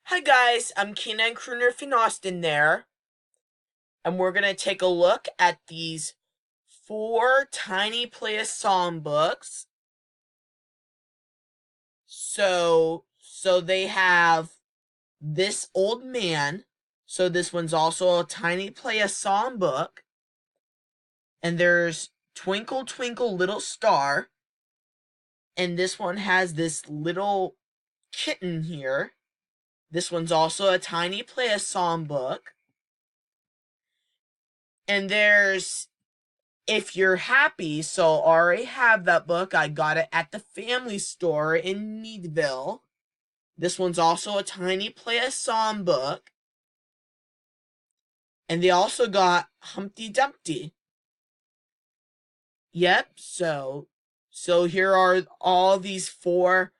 Hi guys, I'm K9 Crooner Finn Austin there, and we're gonna take a look at these four Tiny Playa songbooks. So they have This Old Man. So this one's also a Tiny Playa songbook, and there's Twinkle Twinkle Little Star, and this one has this little kitten here. This one's also a Tiny Playa songbook. And there's If You're Happy. So I already have that book. I got it at the family store in Meadville. This one's also a Tiny Playa songbook. And they also got Humpty Dumpty. Yep, so here are all these four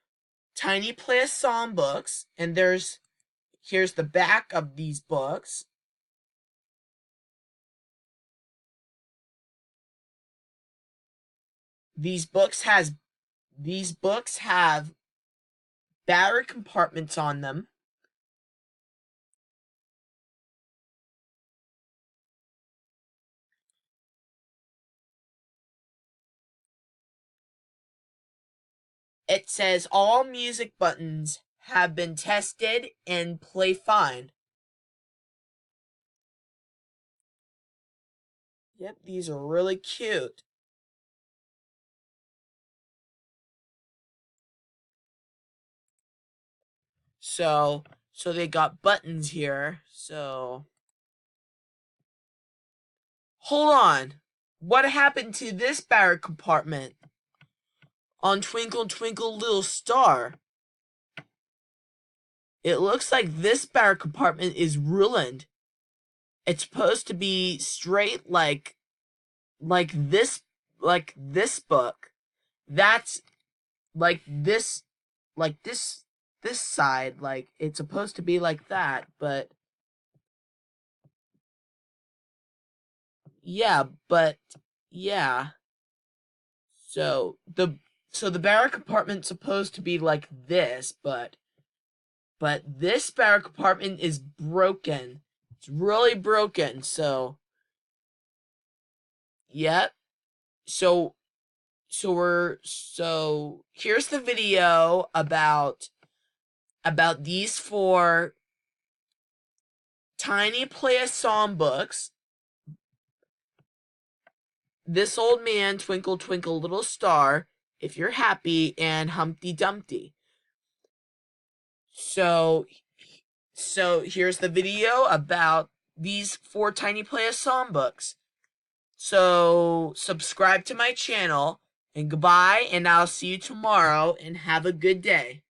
Tiny Playa songbooks, and here's the back of these books. These books have battery compartments on them. It says all music buttons have been tested and play fine. Yep, these are really cute. So they got buttons here. So hold on. What happened to this battery compartment on Twinkle Twinkle Little Star? It looks like this battery compartment is ruined. It's supposed to be straight like this book. That's like this side, like it's supposed to be like that, but yeah, but yeah. So the barrack compartment's supposed to be like this, but this barrack compartment is broken. It's really broken. So yep. So so here's the video about these four Tiny Playa songbooks. This Old Man, Twinkle Twinkle Little Star, If You're Happy, and Humpty Dumpty. So here's the video about these four Tiny Playa songbooks. So subscribe to my channel, and goodbye, and I'll see you tomorrow, and have a good day.